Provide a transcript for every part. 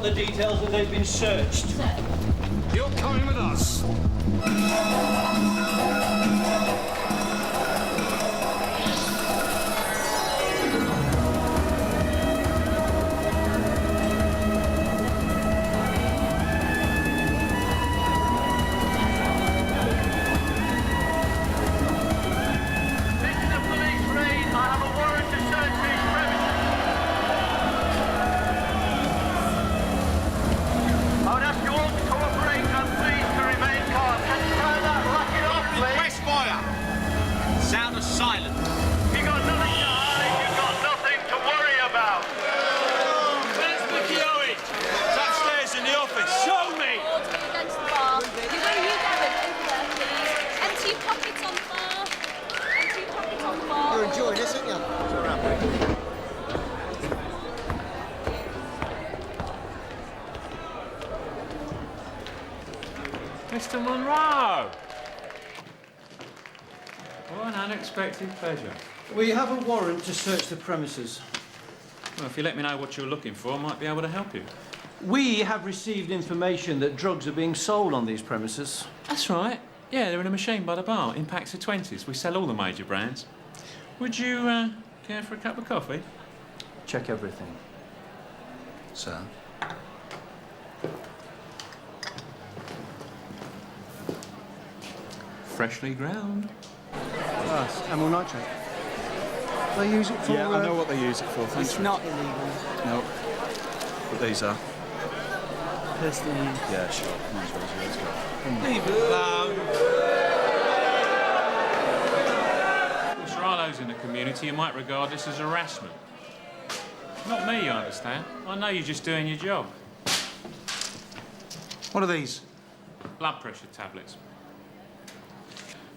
the details that they've been searched. You're coming with us. Mr. Monroe! What an unexpected pleasure. We have a warrant to search the premises. Well, if you let me know what you're looking for, I might be able to help you. We have received information that drugs are being sold on these premises. That's right. Yeah, they're in a machine by the bar, in packs of 20s. We sell all the major brands. Would you care for a cup of coffee? Check everything. Sir? Freshly ground. Yes, amyl nitrate. They use it for... Yeah, I know what they use it for. Thanks. It's not illegal. No. But these are. Personally. Yeah, sure. Might as well as yours go. Leave it alone. If Rallo's in the community, you might regard this as harassment. Not me, you understand. I know you're just doing your job. What are these? Blood pressure tablets.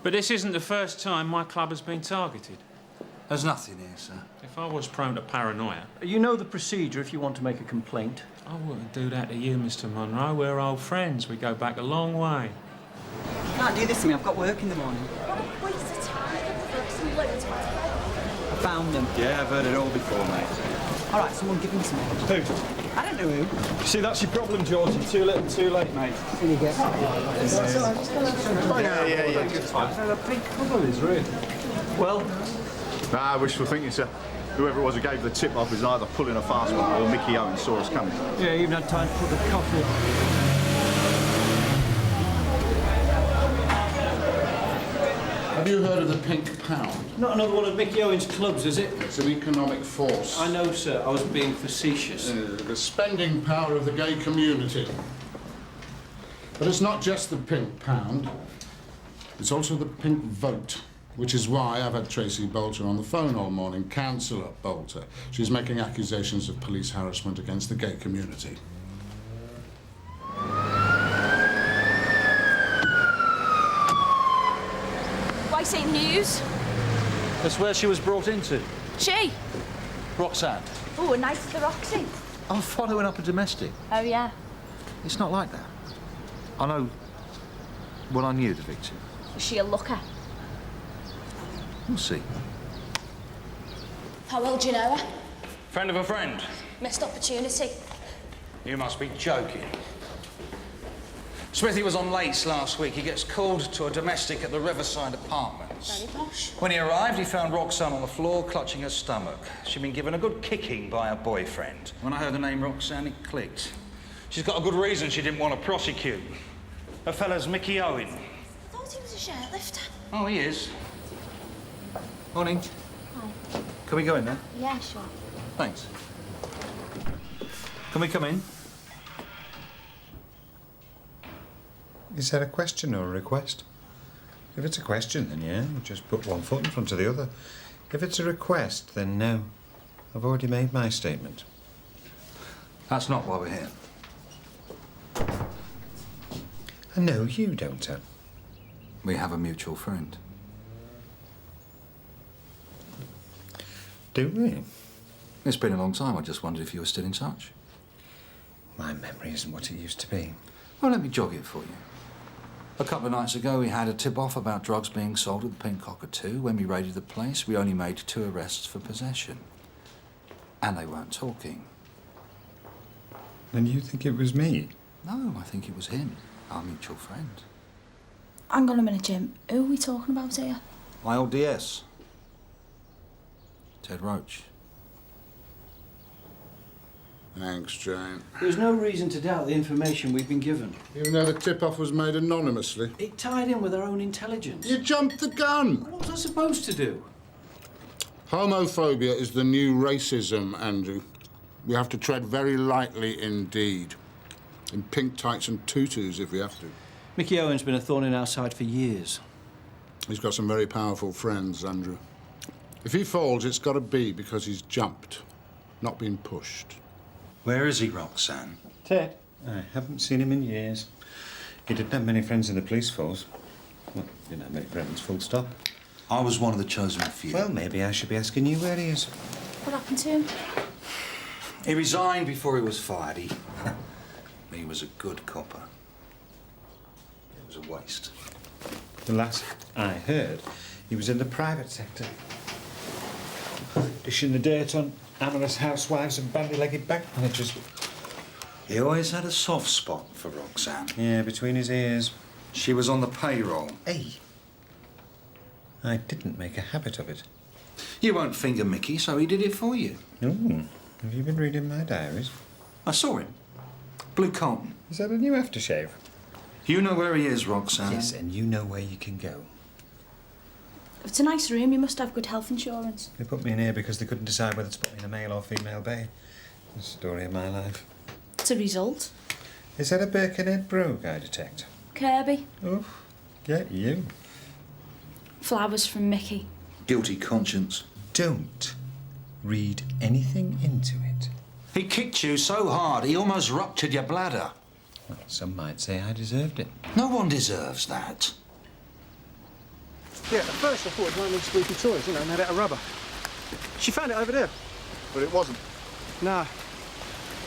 But this isn't the first time my club has been targeted. There's nothing here, sir. If I was prone to paranoia... You know the procedure if you want to make a complaint. I wouldn't do that to you, Mr. Monroe. We're old friends. We go back a long way. You can't do this to me. I've got work in the morning. What a waste of time. Some loads of I found them. Yeah, I've heard it all before, mate. All right, someone give me some. Who? I don't know who. See, that's your problem, George. You're too little, too late, mate. Here you go. Yeah. Good time. A big couple is really. Well, Nah, wishful thinking, sir. Whoever it was who gave the tip off is either pulling a fast one or Mickey Owen saw us coming. yeah, even had time to put the coffee. Have you heard of the Pink Pound? Not another one of Mickey Owen's clubs, is it? It's an economic force. I know, sir. I was being facetious. The spending power of the gay community. But it's not just the Pink Pound. It's also the Pink Vote, which is why I've had Tracy Bolter on the phone all morning, Councillor Bolter. She's making accusations of police harassment against the gay community. Why say news? That's where she was brought into. She? Roxanne. Oh, a night at the Roxy. I'm following up a domestic. Oh, yeah. It's not like that. I know... Well, I knew the victim. Was she a looker? We'll see. How well do you know her? Friend of a friend. Missed opportunity. You must be joking. Smithy was on late last week. He gets called to a domestic at the Riverside Apartments. Very posh. When he arrived, he found Roxanne on the floor, clutching her stomach. She'd been given a good kicking by her boyfriend. When I heard the name Roxanne, it clicked. She's got a good reason she didn't want to prosecute. Her fella's Mickey Owen. I thought he was a shirtlifter. Oh, he is. Morning. Hi. Can we go in there? Yeah, sure. Thanks. Can we come in? Is that a question or a request? If it's a question, then yeah, we'll just put one foot in front of the other. If it's a request, then no. I've already made my statement. That's not why we're here. And no, you don't, sir. We have a mutual friend. Do we? It's been a long time. I just wondered if you were still in touch. My memory isn't what it used to be. Well, let me jog it for you. A couple of nights ago, we had a tip-off about drugs being sold at the Pink Cockatoo. When we raided the place, we only made 2 arrests for possession. And they weren't talking. And you think it was me? No, I think it was him, our mutual friend. Hang on a minute, Jim. Who are we talking about here? My old DS. Ted Roach. Thanks, Jane. There's no reason to doubt the information we've been given. Even though the tip-off was made anonymously. It tied in with our own intelligence. You jumped the gun! What was I supposed to do? Homophobia is the new racism, Andrew. We have to tread very lightly indeed. In pink tights and tutus, if we have to. Mickey Owen's been a thorn in our side for years. He's got some very powerful friends, Andrew. If he falls, it's got to be because he's jumped, not been pushed. Where is he, Roxanne? Ted? I haven't seen him in years. He didn't have many friends in the police force. Well, didn't have many friends, full stop. I was one of the chosen few. Well, maybe I should be asking you where he is. What happened to him? He resigned before he was fired. He was a good copper. It was a waste. The last I heard, he was in the private sector. Dishing the dirt on amorous housewives and bandy-legged bank managers. He always had a soft spot for Roxanne. Yeah, between his ears. She was on the payroll. Hey, I didn't make a habit of it. You won't finger Mickey, so he did it for you. Oh, have you been reading my diaries? I saw him. Blue Colin. Is that a new aftershave? You know where he is, Roxanne. Yes, and you know where you can go. If it's a nice room, you must have good health insurance. They put me in here because they couldn't decide whether to put me in a male or female bay. The story of my life. It's a result. Is that a Birkenhead brogue I detect? Kirby. Oh, get you. Flowers from Mickey. Guilty conscience. Don't read anything into it. He kicked you so hard, he almost ruptured your bladder. Well, some might say I deserved it. No one deserves that. Yeah, at first I thought it was one of these squeaky toys, you know, made out of rubber. She found it over there. But it wasn't. Nah.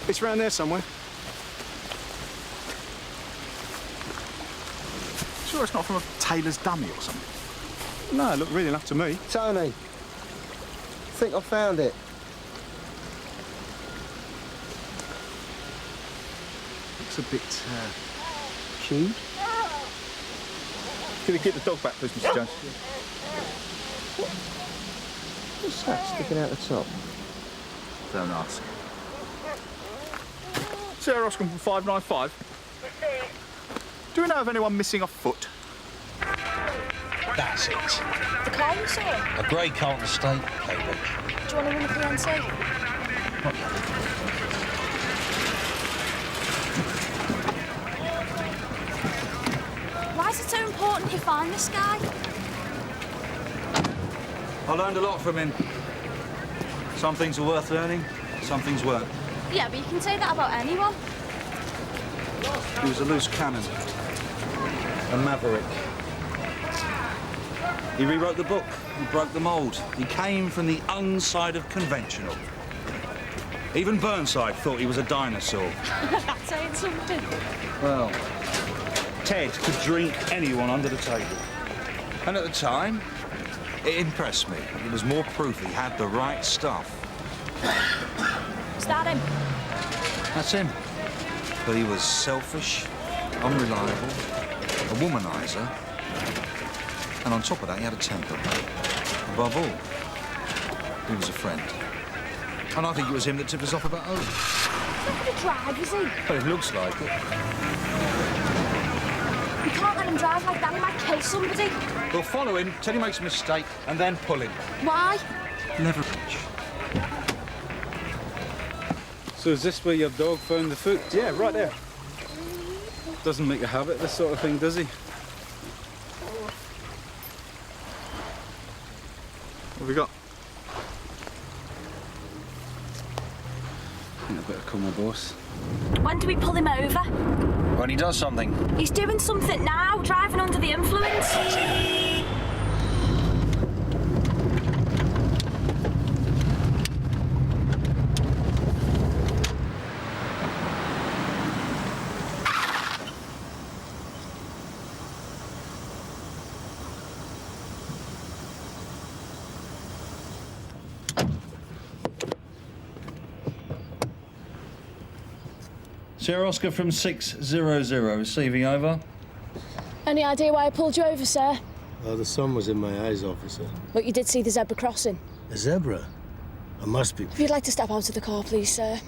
It's round there somewhere. Sure it's not from a tailor's dummy or something? No, it looked real enough to me. Tony, I think I found it. Looks a bit, chewed. Can you get the dog back, please, Mr. Jones? What's that sticking out the top? Don't ask. Sarah Oscom from 595. Do we know of anyone missing a foot? That's it. The car you saw? A grey Carlton Estate, Ted Roach. Do you want to ring the PNC? Why is it so important you find this guy? I learned a lot from him. Some things are worth learning, some things weren't. Yeah, but you can say that about anyone. He was a loose cannon. A maverick. He rewrote the book. He broke the mould. He came from the unside of conventional. Even Burnside thought he was a dinosaur. That's saying something. Well, Ted could drink anyone under the table. And at the time, it impressed me. It was more proof he had the right stuff. Is that him? That's him. But he was selfish, unreliable, a womanizer, and on top of that, he had a temper. Above all, he was a friend. And I think it was him that tipped us off about Owen. He's not going to drive, is he? Well, it looks like it. You can't let him drive like that, he might kill somebody. We'll follow him till he makes a mistake, and then pull him. Why? Leverage. So is this where your dog found the foot? Yeah, right there. Doesn't make a habit, this sort of thing, does he? What have we got? I think I better call my boss. When do we pull him over? When he does something. He's doing something now, driving under the influence. Sierra Oscar from 600, receiving over. Any idea why I pulled you over, sir? Oh, the sun was in my eyes, officer. But you did see the zebra crossing. A zebra? I must be... If you'd like to step out of the car, please, sir.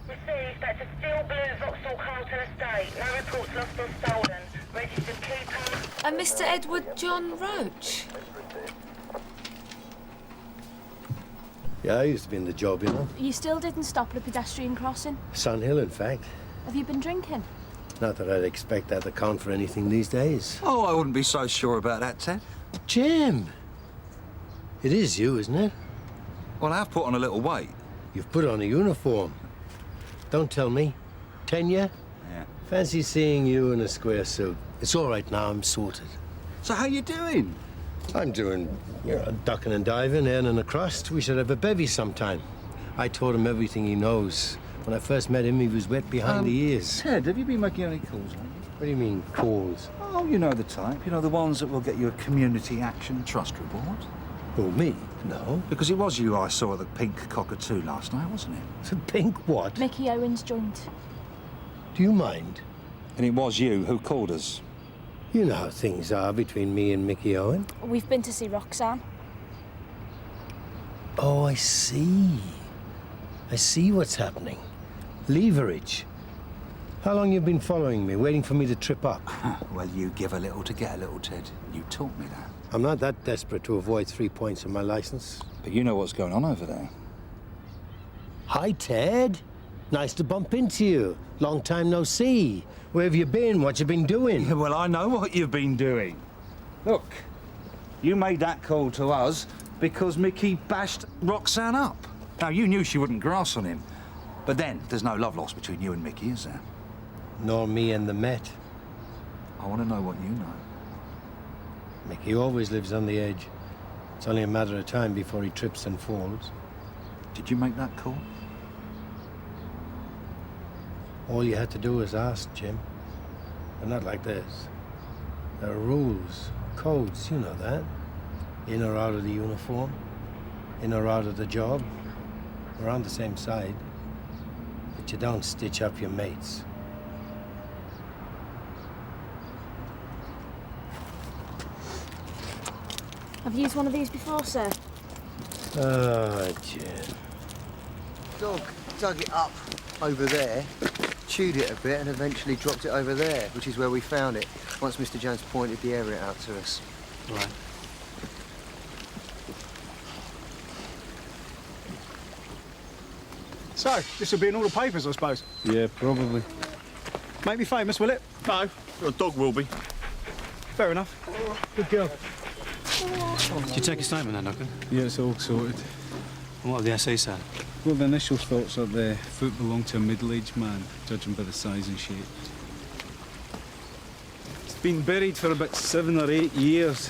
Received, that's a steel blue Vauxhall Carlton estate. No reports lost or stolen. Registered keeper. Mr. Edward John Roach? Yeah, I used to be in the job, you know. You still didn't stop at a pedestrian crossing? Sun Hill, in fact. Have you been drinking? Not that I'd expect that to count for anything these days. Oh, I wouldn't be so sure about that, Ted. Jim! It is you, isn't it? Well, I've put on a little weight. You've put on a uniform. Don't tell me. Tenure? Yeah. Fancy seeing you in a square suit. It's all right now, I'm sorted. So how you doing? I'm doing, you know, ducking and diving, earning a crust. We should have a bevy sometime. I taught him everything he knows. When I first met him, he was wet behind the ears. Ted, have you been making any calls lately? What do you mean, calls? Oh, you know the type. You know, the ones that will get you a community action trust report. Who, me? No. Because it was you I saw at the Pink Cockatoo last night, wasn't it? The pink what? Mickey Owen's joint. Do you mind? And it was you who called us. You know how things are between me and Mickey Owen. We've been to see Roxanne. Oh, I see. I see what's happening. Leverage. How long you been following me, waiting for me to trip up? Well, you give a little to get a little, Ted. You taught me that. I'm not that desperate to avoid 3 points on my license. But you know what's going on over there. Hi, Ted. Nice to bump into you. Long time no see. Where have you been? What you been doing? Yeah, well, I know what you've been doing. Look, you made that call to us because Mickey bashed Roxanne up. Now, you knew she wouldn't grass on him. But then, there's no love lost between you and Mickey, is there? Nor me and the Met. I want to know what you know. Mickey always lives on the edge. It's only a matter of time before he trips and falls. Did you make that call? All you had to do was ask, Jim. But not like this. There are rules, codes, you know that. In or out of the uniform. In or out of the job. We're on the same side. But you don't stitch up your mates. I've used one of these before, sir. Oh, Jim. Dog dug it up over there, chewed it a bit, and eventually dropped it over there, which is where we found it, once Mr. Jones pointed the area out to us. Right. So, this will be in all the papers, I suppose? Yeah, probably. Make me famous, will it? No, your dog will be. Fair enough. Good girl. Did you take a statement then, Duncan? Yeah, it's all sorted. And what have the SE said? Well, the initial thoughts are the foot belonged to a middle-aged man, judging by the size and shape. It's been buried for about 7 or 8 years.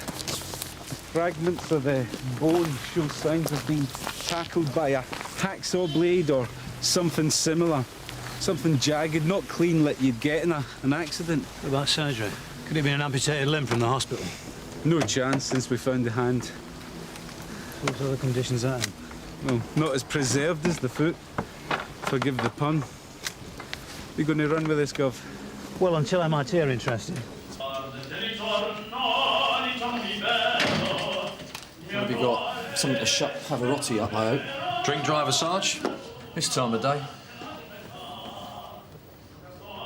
Fragments of the bone show signs of being tackled by a hacksaw blade or something similar. Something jagged, not clean like you'd get in an accident. What about surgery? Could it have been an amputated limb from the hospital? No chance since we found the hand. What sort of conditions are in? Well, not as preserved as the foot. Forgive the pun. We're going to run with this, Gov. Well, until MIT are interested. Have you got something to shut Pavarotti up, I hope? Drink driver, Sarge? This time of day.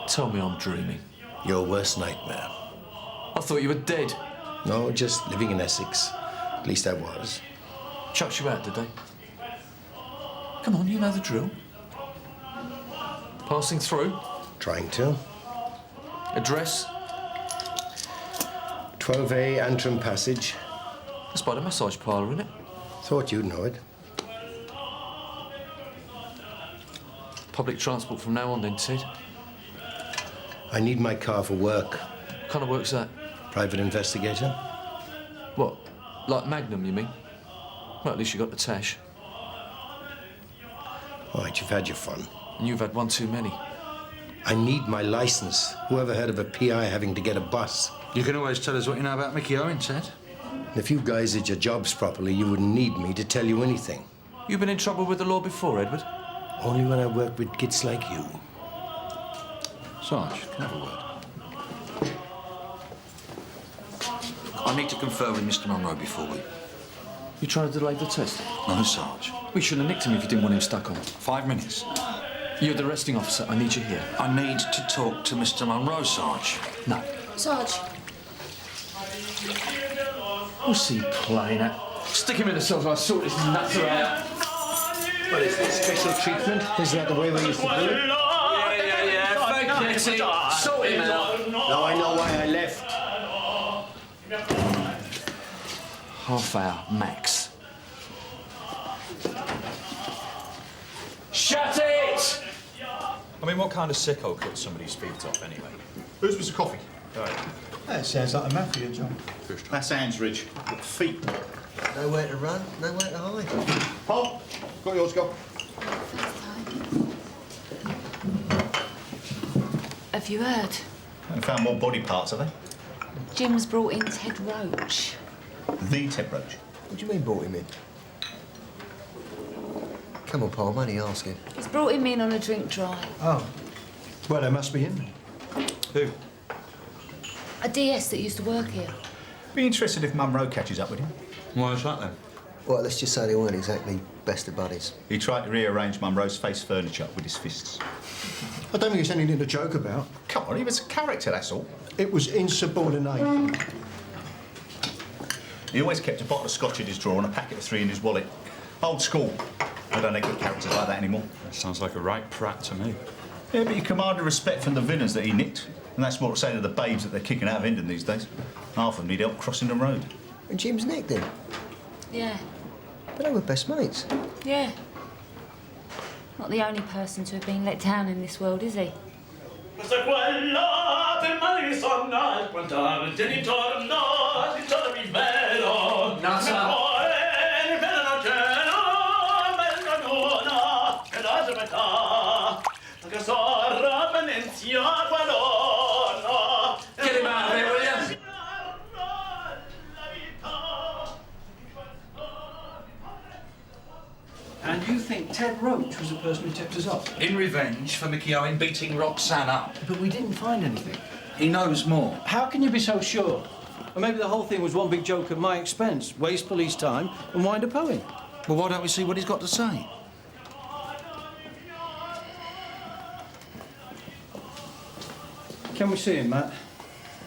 Tell me I'm dreaming. Your worst nightmare. I thought you were dead. No, just living in Essex. At least I was. Chucked you out, did they? Come on, you know the drill. Passing through? Trying to. Address? 12A Antrim Passage. That's by the massage parlour, isn't it? Thought you'd know it. Public transport from now on then, Ted. I need my car for work. What kind of work's that? Private investigator. What? Like Magnum, you mean? Well, at least you got the tash. All right, you've had your fun. And you've had one too many. I need my license. Whoever heard of a PI having to get a bus? You can always tell us what you know about Mickey Owen, Ted. And if you guys did your jobs properly, you wouldn't need me to tell you anything. You been in trouble with the law before, Edward? Only when I work with kids like you. Sarge, can I have a word? I need to confer with Mr. Monroe before we... You trying to delay the test? No, Sarge. We shouldn't have nicked him if you didn't want him stuck on. 5 minutes. You're the arresting officer. I need you here. I need to talk to Mr. Monroe, Sarge. No. Sarge. What's he playing at? Stick him in the cell till I sort this nutter out. What is this, special treatment? Isn't that the way we used to do it? Yeah. Forget it. Sort him out. Now I know why I left. Half hour, max. Shut it! I mean, what kind of sicko cut somebody's feet off, anyway? Who's Mr. Coffee? That sounds like a man for you, John. That sounds rich. Got feet. Nowhere to run, nowhere to hide. Paul, got yours, go. Have you heard? They found more body parts, have they? Jim's brought in Ted Roach. The Ted Roach. What do you mean brought him in? Come on, Paul, I'm only asking. He's brought him in on a drink drive. Oh. Well, they must be in there. Who? A DS that used to work here. Be interested if Monroe catches up with him. Why is that, then? Well, let's just say they weren't exactly best of buddies. He tried to rearrange Monroe's face furniture with his fists. I don't think it's anything to joke about. Come on, he was a character, that's all. It was insubordination. He always kept a bottle of scotch in his drawer and a packet of 3 in his wallet. Old school. I don't get characters like that anymore. That sounds like a right prat to me. Yeah, but he commanded respect from the villains that he nicked. And that's more to say to the babes that they're kicking out of Hendon these days. Half of them need help crossing the road. And Jim's nicked him. Yeah. But they were best mates. Yeah. Not the only person to have been let down in this world, is he? Get him out of here, will you? And you think Ted Roach was the person who tipped us off? In revenge for Mickey Owen beating Roxanne up. But we didn't find anything. He knows more. How can you be so sure? Or maybe the whole thing was one big joke at my expense. Waste police time and wind up Owen. Well, why don't we see what he's got to say? Can we see him, Matt?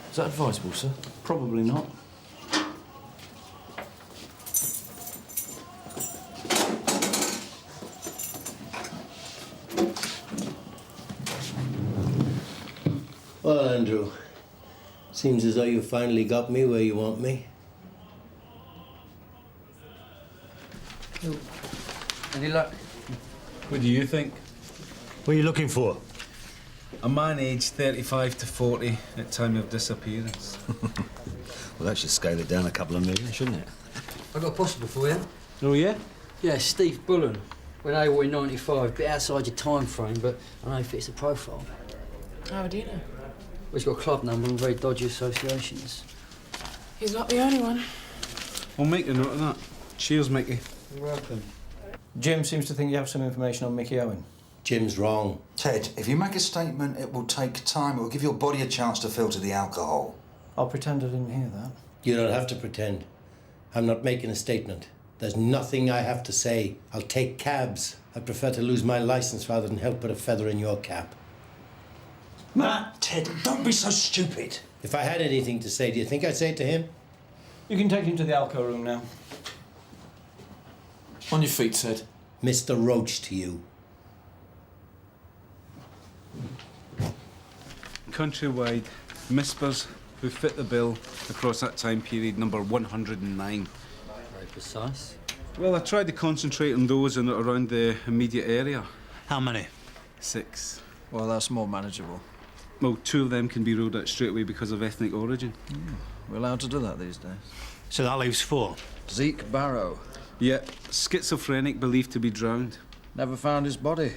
Is that advisable, sir? Probably not. Well, Andrew, seems as though you finally got me where you want me. Any luck? What do you think? What are you looking for? A man aged 35 to 40 at time of disappearance. Well, that should scale it down a couple of million, shouldn't it? I've got a possible for you. Oh, yeah? Yeah, Steve Bullen. Went AWOL in 95, bit outside your time frame, but I know he fits the profile. How do you know? Well, he's got a club number and very dodgy associations. He's not the only one. I'll make a note of that. Cheers, Mickey. You're welcome. Jim seems to think you have some information on Mickey Owen. Jim's wrong. Ted, if you make a statement, it will take time. It will give your body a chance to filter the alcohol. I'll pretend I didn't hear that. You don't have to pretend. I'm not making a statement. There's nothing I have to say. I'll take cabs. I'd prefer to lose my license rather than help put a feather in your cap. Matt, Ted, don't be so stupid. If I had anything to say, do you think I'd say it to him? You can take him to the alco room now. On your feet, Ted. Mr. Roach to you. Countrywide, Mispers who fit the bill across that time period, number 109. Very precise. Well, I tried to concentrate on those in and around the immediate area. How many? 6. Well, that's more manageable. Well, 2 of them can be ruled out straight away because of ethnic origin. We're allowed to do that these days. So that leaves 4. Zeke Barrow. Yeah, schizophrenic, believed to be drowned. Never found his body.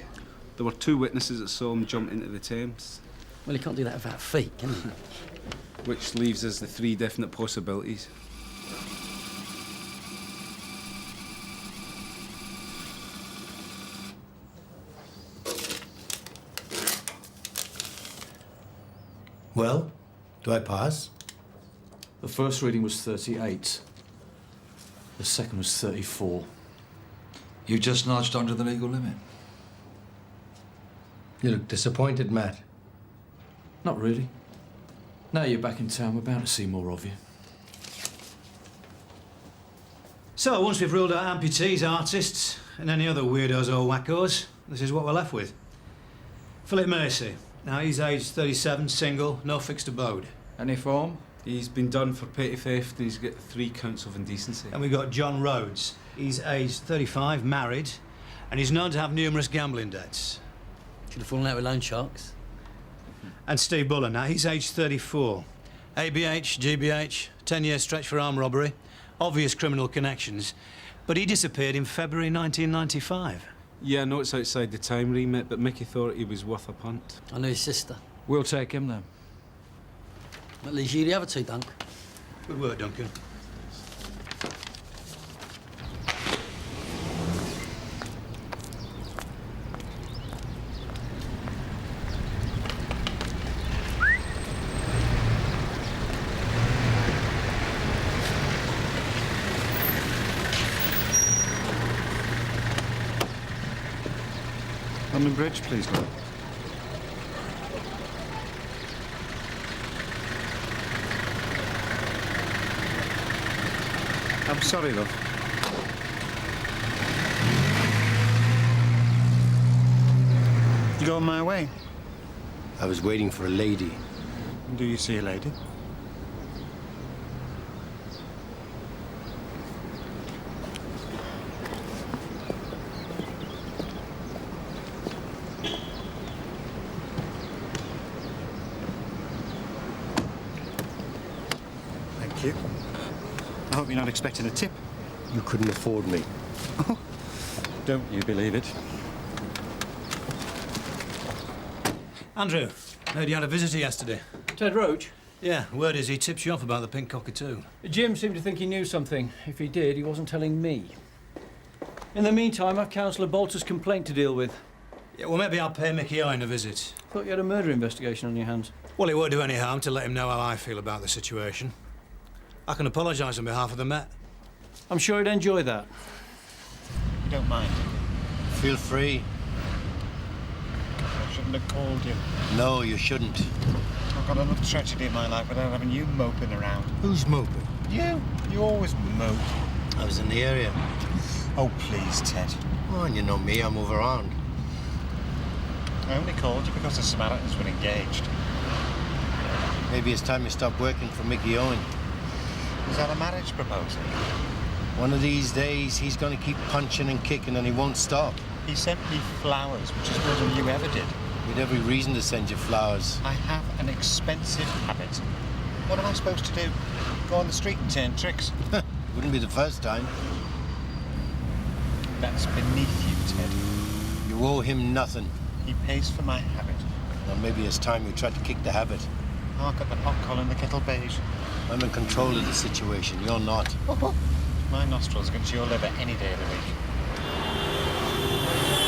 There were 2 witnesses that saw him jump into the Thames. Well, he can't do that without feet, can he? Which leaves us the 3 definite possibilities. Well, do I pass? The first reading was 38. The second was 34. You just nudged under the legal limit. You look disappointed, Matt. Not really. Now you're back in town, we're bound to see more of you. So, once we've ruled out amputees, artists, and any other weirdos or wackos, this is what we're left with. Philip Macy. Now, he's aged 37, single, no fixed abode. Any form? He's been done for petty theft and he's got 3 counts of indecency. And we've got John Rhodes. He's aged 35, married, and he's known to have numerous gambling debts. Should have fallen out with loan sharks. And Steve Bullen. Now, he's aged 34. ABH, GBH, 10-year stretch for armed robbery. Obvious criminal connections. But he disappeared in February 1995. Yeah, I know it's outside the time remit, but Mickey thought he was worth a punt. I know his sister. We'll take him then. At least you the other 2, Dunk. Good work, Duncan. London Bridge, please, Lord. I'm sorry, love. You going my way? I was waiting for a lady. Do you see a lady? Thank you. I hope you're not expecting a tip. You couldn't afford me. Don't you believe it? Andrew, heard you had a visitor yesterday. Ted Roach? Yeah, word is he tipped you off about the pink cockatoo. Jim seemed to think he knew something. If he did, he wasn't telling me. In the meantime, I've Councillor Bolter's complaint to deal with. Yeah, well, maybe I'll pay Mickey Owen a visit. Thought you had a murder investigation on your hands. Well, it won't do any harm to let him know how I feel about the situation. I can apologise on behalf of the Met. I'm sure he'd enjoy that. You don't mind? Feel free. I shouldn't have called you. No, you shouldn't. I've got enough tragedy in my life without having you moping around. Who's moping? You. You always mope. I was in the area. Oh, please, Ted. Oh, and you know me, I move around. I only called you because the Samaritans were engaged. Maybe it's time you stop working for Mickey Owen. Is that a marriage proposal? One of these days, he's going to keep punching and kicking and he won't stop. He sent me flowers, which is more than you ever did. He had every reason to send you flowers. I have an expensive habit. What am I supposed to do? Go on the street and turn tricks? Wouldn't be the first time. That's beneath you, Ted. You owe him nothing. He pays for my habit. Well, maybe it's time you tried to kick the habit. Hark at the pot calling the kettle beige. I'm in control of the situation. You're not. My nostrils against your liver any day of the week.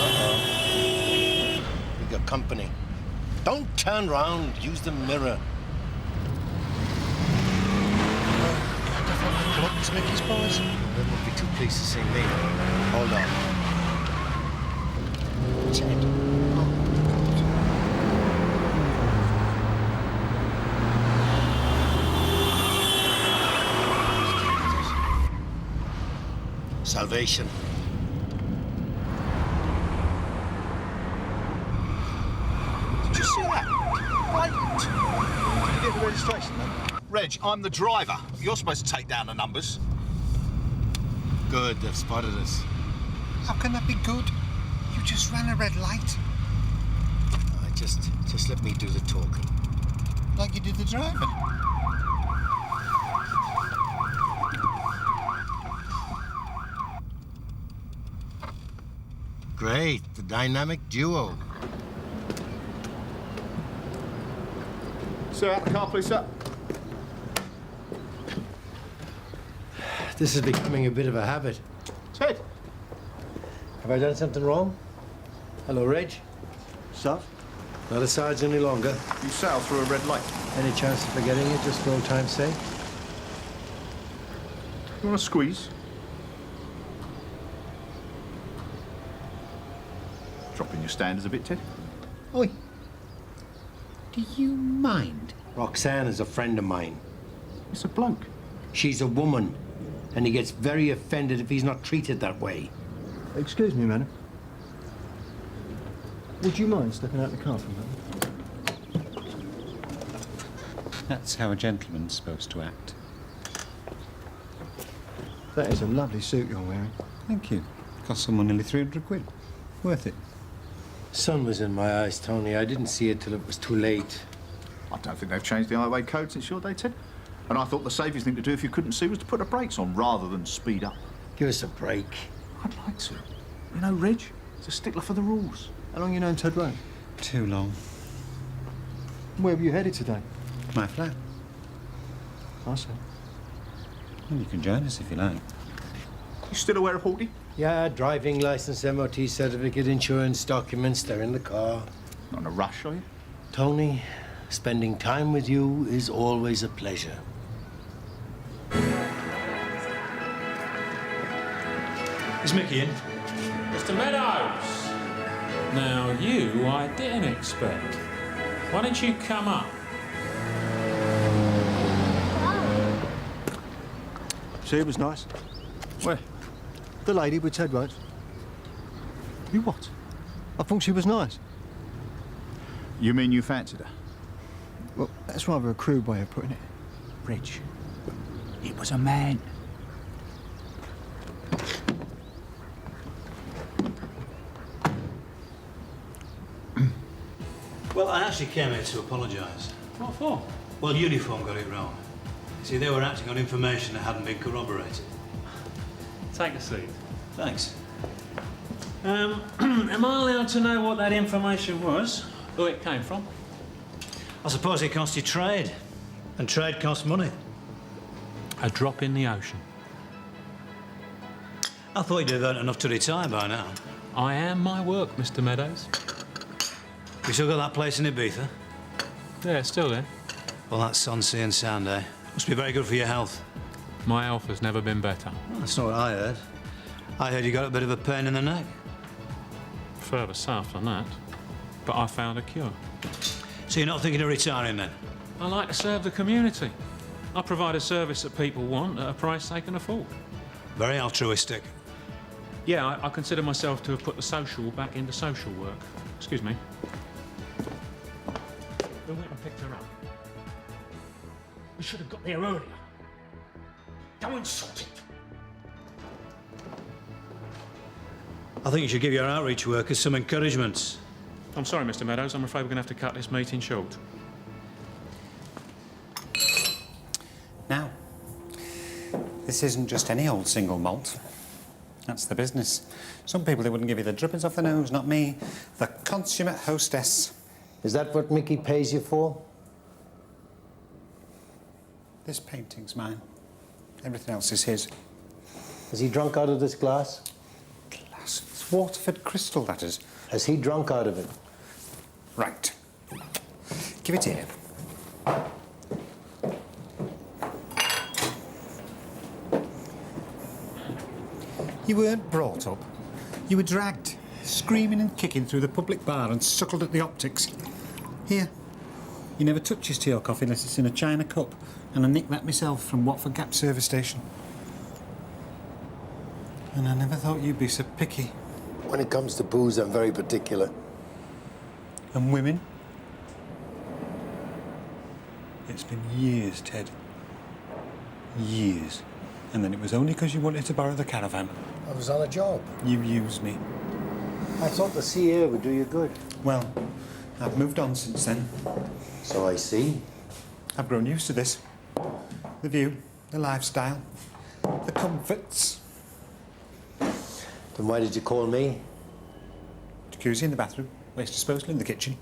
Uh-oh. We got company. Don't turn round. Use the mirror. Clubs, Mickey's boys. They won't be too pleased to see me. Hold on. Ted. Salvation. Did you see that? Right. Did you get the registration then? Reg, I'm the driver. You're supposed to take down the numbers. Good, they've spotted us. How can that be good? You just ran a red light. Just let me do the talking. Like you did the driving. Great, the dynamic duo. Sir, out the car, please, sir. This is becoming a bit of a habit. Ted. Have I done something wrong? Hello, Reg. Sir? Not a sarge any longer. You sail through a red light. Any chance of forgetting it, just for old time's sake? You want to squeeze? Dropping your standards a bit, Ted. Oi. Do you mind? Roxanne is a friend of mine. It's a bloke. She's a woman. And he gets very offended if he's not treated that way. Excuse me, madam. Would you mind stepping out the car for a moment? That's how a gentleman's supposed to act. That is a lovely suit you're wearing. Thank you. Cost someone nearly 300 quid. Worth it. Sun was in my eyes, Tony. I didn't see it till it was too late. I don't think they've changed the highway code since your day, Ted. And I thought the safest thing to do if you couldn't see was to put the brakes on rather than speed up. Give us a break. I'd like to. You know, Reg, he's a stickler for the rules. How long you known Ted Roach? Too long. Where were you headed today? My flat. I see. Well, you can join us if you like. You still aware of Hawley? Yeah, driving license, MOT certificate, insurance documents, they're in the car. Not in a rush, are you? Tony, spending time with you is always a pleasure. Is Mickey in? Mr. Meadows! Now, you I didn't expect. Why didn't you come up? See, it was nice. Where? The lady with Ted Roach. You what? I thought she was nice. You mean you fancied her? Well, that's rather a crude way of putting it. Reg, it was a man. Well, I actually came here to apologise. What for? Well, Uniform got it wrong. See, they were acting on information that hadn't been corroborated. Take a seat. Thanks. Am I allowed to know what that information was? Who it came from? I suppose it cost you trade. And trade costs money. A drop in the ocean. I thought you'd have earned enough to retire by now. I am my work, Mr. Meadows. You still got that place in Ibiza? Yeah, still there. Well, that's sun, and sound, eh? Must be very good for your health. My health has never been better. Well, that's not what I heard. I heard you got a bit of a pain in the neck. Further south than that. But I found a cure. So you're not thinking of retiring then? I like to serve the community. I provide a service that people want at a price they can afford. Very altruistic. Yeah, I consider myself to have put the social back into social work. Excuse me. Who went and picked her up? We should have got there earlier. Go and sort it. I think you should give your outreach workers some encouragement. I'm sorry, Mr. Meadows. I'm afraid we're going to have to cut this meeting short. Now, this isn't just any old single malt. That's the business. Some people, they wouldn't give you the drippings off the nose, not me. The consummate hostess. Is that what Mickey pays you for? This painting's mine. Everything else is his. Has he drunk out of this glass? Glass? It's Waterford crystal, that is. Has he drunk out of it? Right. Give it here. You weren't brought up. You were dragged, screaming and kicking through the public bar and suckled at the optics. Here. You never touches tea or coffee unless it's in a china cup. And I nicked that myself from Watford Gap service station. And I never thought you'd be so picky. When it comes to booze, I'm very particular. And women? It's been years, Ted. Years. And then it was only because you wanted to borrow the caravan. I was on a job. You used me. I thought the sea air would do you good. Well, I've moved on since then. So I see. I've grown used to this. The view, the lifestyle, the comforts. Then why did you call me? Jacuzzi in the bathroom, waste disposal in the kitchen.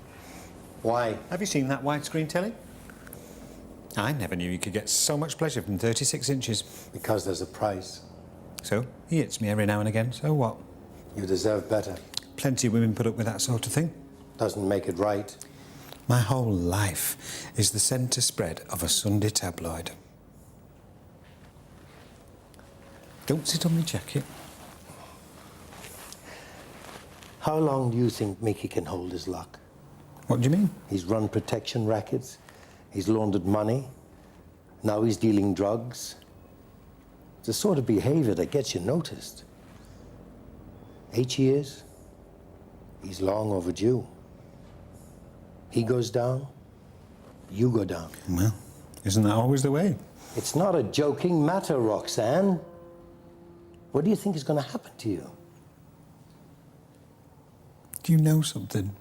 Why? Have you seen that widescreen telly? I never knew you could get so much pleasure from 36 inches. Because there's a price. So, he hits me every now and again, so what? You deserve better. Plenty of women put up with that sort of thing. Doesn't make it right. My whole life is the centre spread of a Sunday tabloid. Don't sit on my jacket. How long do you think Mickey can hold his luck? What do you mean? He's run protection rackets. He's laundered money. Now he's dealing drugs. It's the sort of behavior that gets you noticed. 8 years? He's long overdue. He goes down, you go down. Well, isn't that always the way? It's not a joking matter, Roxanne. What do you think is going to happen to you? Do you know something?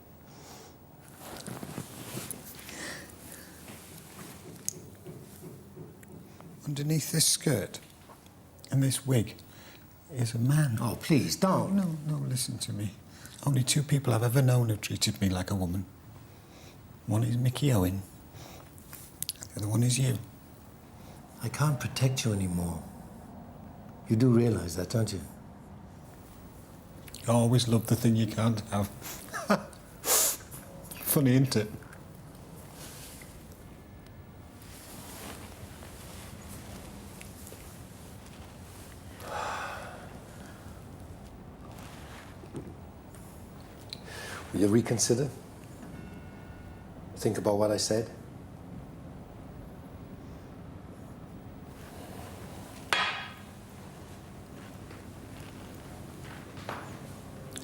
Underneath this skirt and this wig is a man. Oh, please, don't. No, listen to me. Only 2 people I've ever known have treated me like a woman. One is Mickey Owen. The other one is you. I can't protect you anymore. You do realise that, don't you? You always love the thing you can't have. Funny, isn't it? Will you reconsider? Think about what I said?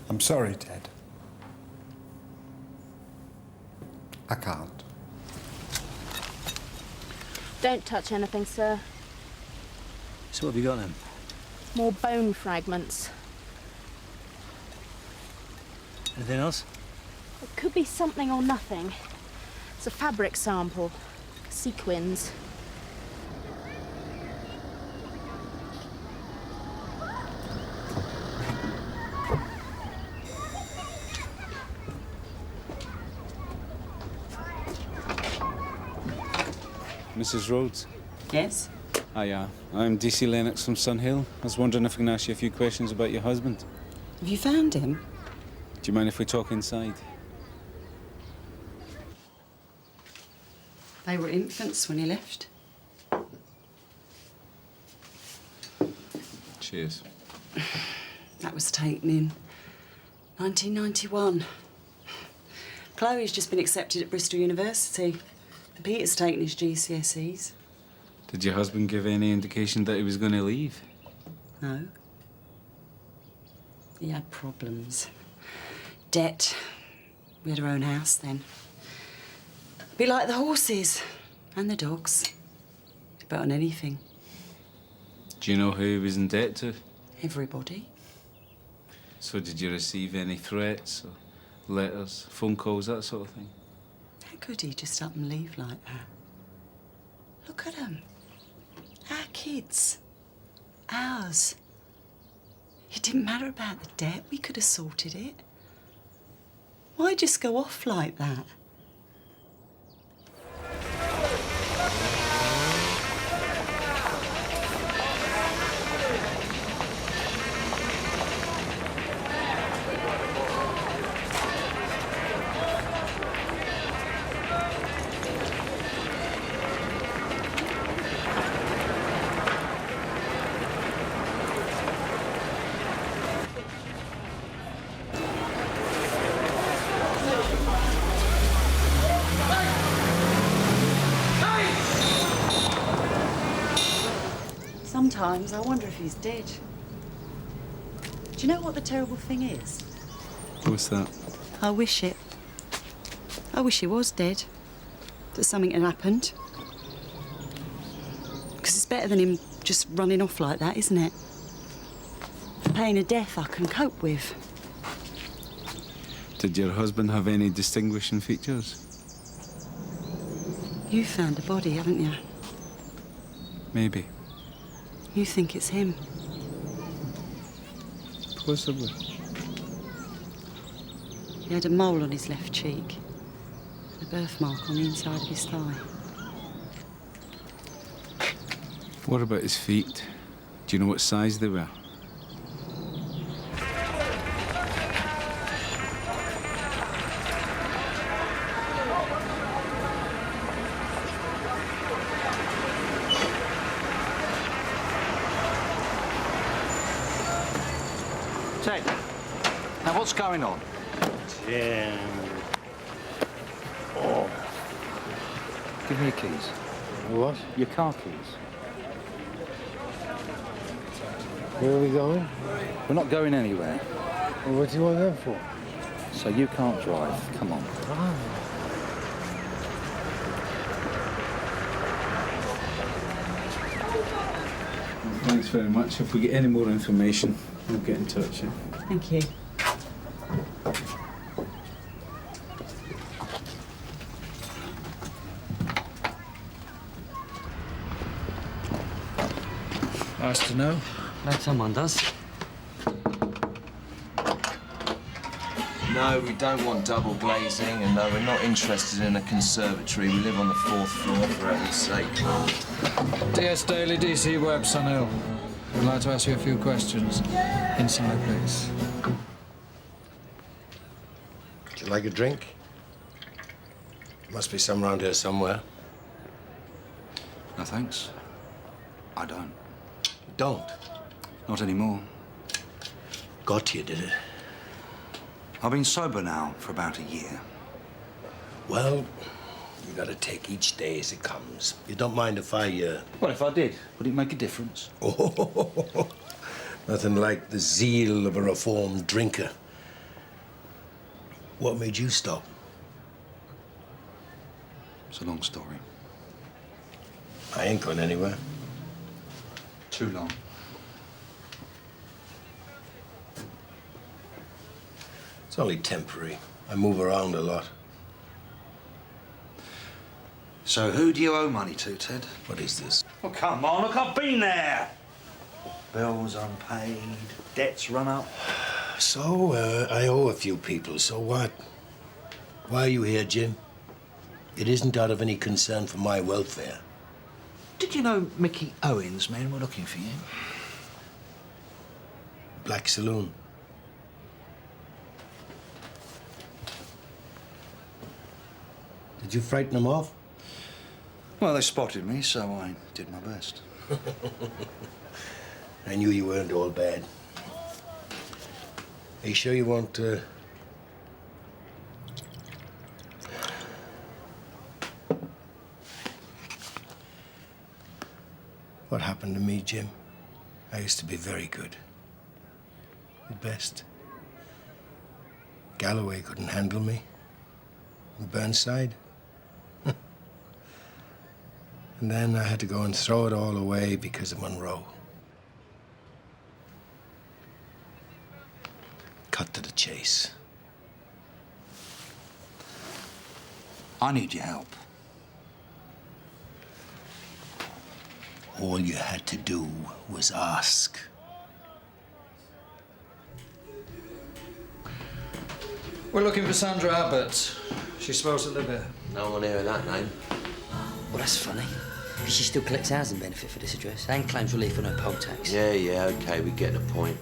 I'm sorry, Ted. I can't. Don't touch anything, sir. So what have you got then? More bone fragments. Anything else? It could be something or nothing. It's a fabric sample. Sequins. Mrs. Rhodes? Yes? Hiya, I'm DC Lennox from Sunhill. I was wondering if I can ask you a few questions about your husband. Have you found him? Do you mind if we talk inside? They were infants when he left. Cheers. That was taken in 1991. Chloe's just been accepted at Bristol University. Peter's taken his GCSEs. Did your husband give any indication that he was going to leave? No. He had problems. Debt. We had our own house then. A bit like the horses and the dogs. Bet on anything. Do you know who he was in debt to? Everybody. So did you receive any threats or letters, phone calls, that sort of thing? How could he just up and leave like that? Look at them. Our kids. Ours. It didn't matter about the debt. We could have sorted it. Why just go off like that? Sometimes I wonder if he's dead. Do you know what the terrible thing is? What's that? I wish it. I wish he was dead. That something had happened. Because it's better than him just running off like that, isn't it? The pain of death I can cope with. Did your husband have any distinguishing features? You found a body, haven't you? Maybe. You think it's him? Possibly. He had a mole on his left cheek. A birthmark on the inside of his thigh. What about his feet? Do you know what size they were? What's going on? Jim. Oh. Give me your keys. What? Your car keys. Where are we going? We're not going anywhere. Well, what do you want them for? So you can't drive. Come on. Thanks very much. If we get any more information, we'll get in touch. Yeah? Thank you. Nice to know. Glad someone does. No, we don't want double glazing, and no, we're not interested in a conservatory. We live on the 4th floor, for heaven's sake. DS Daily, DC Web, Sun Hill. I'd like to ask you a few questions. Inside, please. Would you like a drink? Must be some around here somewhere. No, thanks. I don't. You don't? Not anymore. Got you, did it? I've been sober now for about a year. Well, you gotta take each day as it comes. You don't mind if I, Well, if I did, would it make a difference? Oh, nothing like the zeal of a reformed drinker. What made you stop? It's a long story. I ain't going anywhere. Too long. It's only temporary. I move around a lot. So who do you owe money to, Ted? What is this? Oh, come on, look, I've been there. Bills unpaid, debts run up. So, I owe a few people, so what? Why are you here, Jim? It isn't out of any concern for my welfare. Did you know Mickey Owen's men were looking for you? Black Saloon. Did you frighten them off? Well, they spotted me, so I did my best. I knew you weren't all bad. Are you sure you won't, What happened to me, Jim? I used to be very good. At best. Galloway couldn't handle me. And Burnside. And then I had to go and throw it all away because of Monroe. Cut to the chase. I need your help. All you had to do was ask. We're looking for Sandra Abbott. She's supposed to live here. No one hearing that name. Well, that's funny. Because she still collects housing benefit for this address and claims relief on her poll tax. Yeah, okay, we get the point.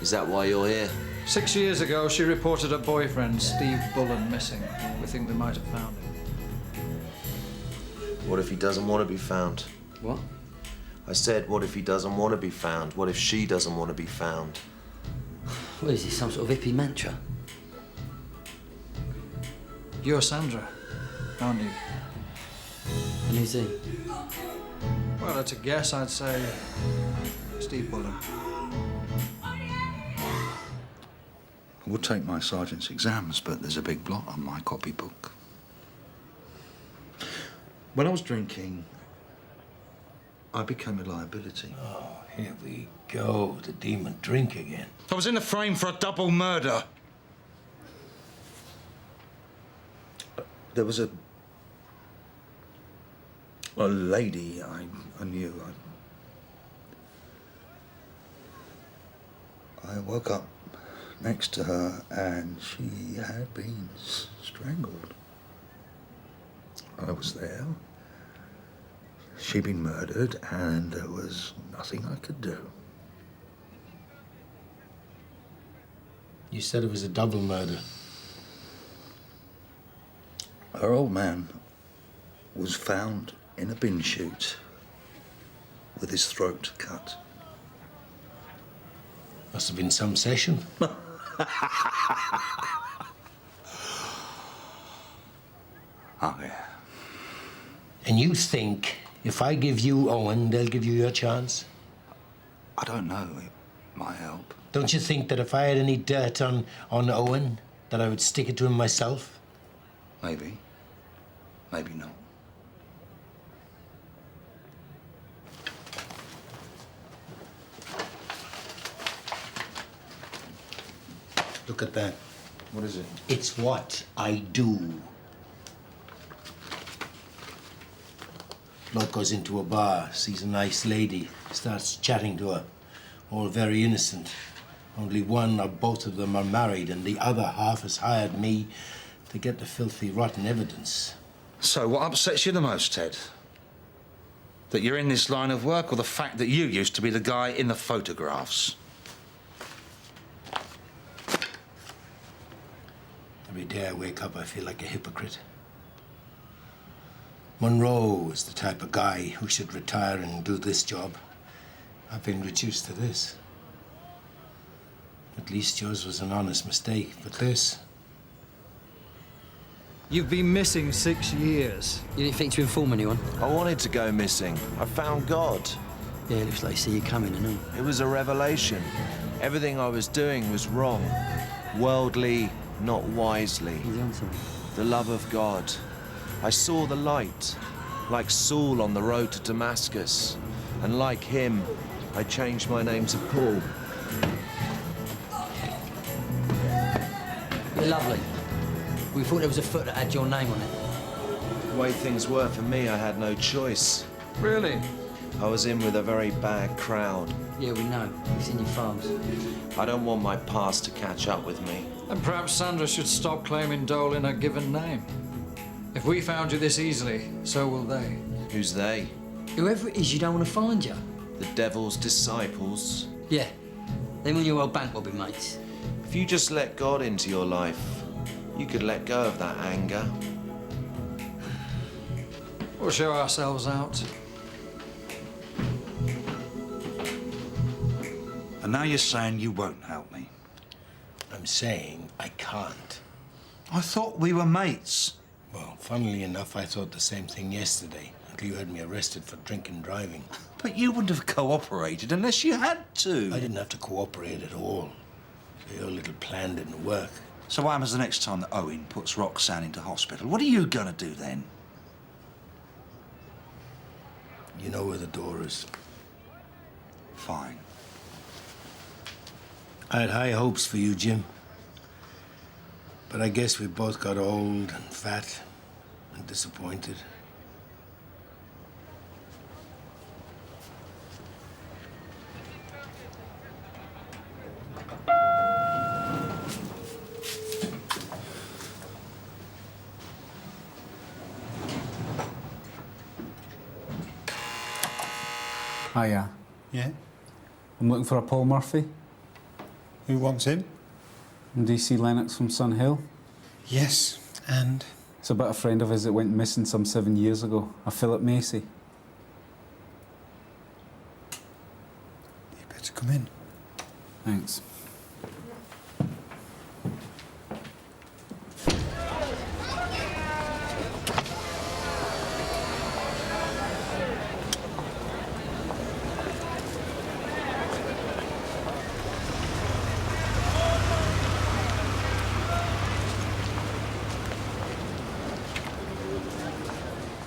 Is that why you're here? 6 years ago, she reported her boyfriend, Steve Bullen, missing. We think they might have found him. What if he doesn't want to be found? What? I said, what if he doesn't want to be found? What if she doesn't want to be found? What is this, some sort of hippie mantra? You're Sandra, aren't you? And who's he? Well, that's a guess. I'd say Steve Bullen. I would take my sergeant's exams, but there's a big blot on my copybook. When I was drinking, I became a liability. Oh, here we go. The demon drink again. I was in the frame for a double murder. There was a lady I knew. I woke up next to her and she had been strangled. I was there. She'd been murdered and there was nothing I could do. You said it was a double murder. Her old man was found in a bin chute with his throat cut. Must have been some session. Oh, yeah. And you think if I give you Owen, they'll give you your chance? I don't know. It might help. Don't you think that if I had any dirt on Owen, that I would stick it to him myself? Maybe. Maybe not. Look at that. What is it? It's what I do. Bloke goes into a bar, sees a nice lady, starts chatting to her. All very innocent. Only one or both of them are married, and the other half has hired me to get the filthy, rotten evidence. So, what upsets you the most, Ted? That you're in this line of work, or the fact that you used to be the guy in the photographs? Every day I wake up, I feel like a hypocrite. Monroe is the type of guy who should retire and do this job. I've been reduced to this. At least yours was an honest mistake, but this... You've been missing 6 years. You didn't think to inform anyone? I wanted to go missing. I found God. Yeah, it looks like they see you coming, and all. It was a revelation. Everything I was doing was wrong. Worldly, not wisely. The love of God. I saw the light, like Saul on the road to Damascus. And like him, I changed my name to Paul. Lovely. We thought there was a foot that had your name on it. The way things were for me, I had no choice. Really? I was in with a very bad crowd. Yeah, we know. We've seen your files. I don't want my past to catch up with me. And perhaps Sandra should stop claiming Dole in her given name. If we found you this easily, so will they. Who's they? Whoever it is, you don't want to find you. The devil's disciples. Yeah. Them and your old bank will be mates. If you just let God into your life, you could let go of that anger. We'll show ourselves out. And now you're saying you won't help me. I'm saying I can't. I thought we were mates. Well, funnily enough, I thought the same thing yesterday, until you had me arrested for drink and driving. But you wouldn't have cooperated unless you had to. I didn't have to cooperate at all. So your little plan didn't work. So what happens the next time that Owen puts Roxanne into hospital? What are you gonna do then? You know where the door is. Fine. I had high hopes for you, Jim. But I guess we both got old and fat and disappointed. Hiya. Yeah? I'm looking for a Paul Murphy. Who wants him? And DC Lennox from Sun Hill. Yes, and? It's about a friend of his that went missing some 7 years ago, a Philip Macy. You better come in. Thanks.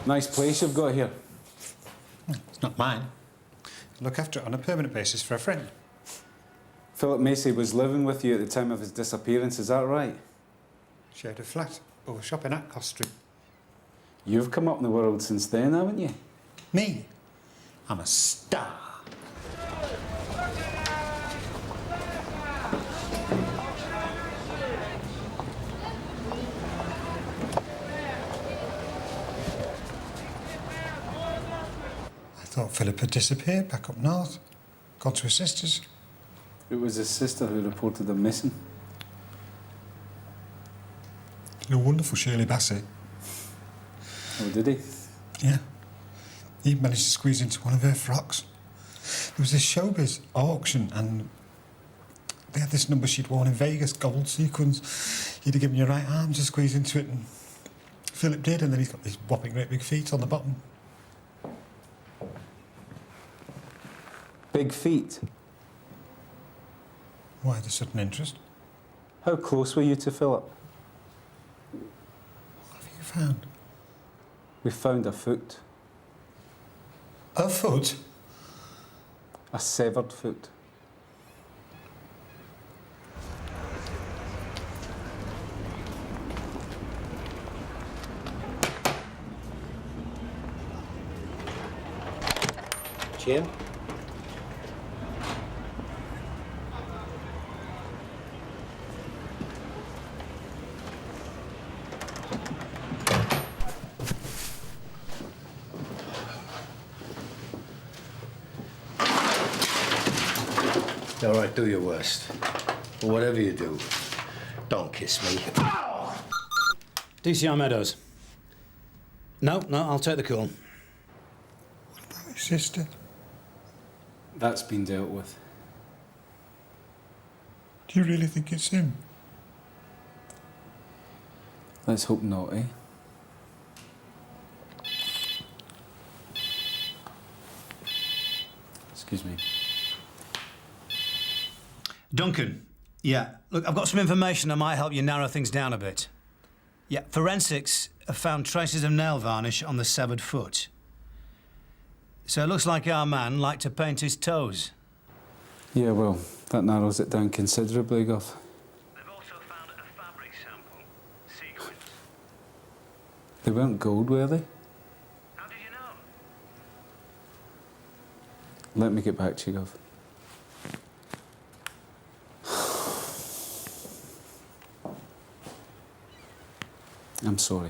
Nice place you've got here. It's not mine. I look after it on a permanent basis for a friend. Philip Macy was living with you at the time of his disappearance, is that right? Shared a flat over shopping at Cost Street. You've come up in the world since then, haven't you? Me? I'm a star. I thought Philip had disappeared back up north. Gone to his sister's. It was his sister who reported him missing. You're wonderful, Shirley Bassett. Oh, did he? Yeah. He managed to squeeze into one of her frocks. There was this showbiz auction and They had this number she'd worn in Vegas, gold sequins. You'd have given your right arm to squeeze into it, and Philip did, and then he's got these whopping great big feet on the bottom. Big feet? Why the sudden interest? How close were you to Philip? What have you found? We found a foot. A foot? A severed foot. Jim? All right, do your worst. But whatever you do, don't kiss me. DCR Meadows. No, I'll take the call. What about his sister? That's been dealt with. Do you really think it's him? Let's hope not, eh? Excuse me. Duncan. Yeah, look, I've got some information that might help you narrow things down a bit. Yeah, forensics have found traces of nail varnish on the severed foot. So it looks like our man liked to paint his toes. Yeah, well, that narrows it down considerably, Gov. They've also found a fabric sample, sequins. They weren't gold, were they? How did you know? Let me get back to you, Gov. I'm sorry.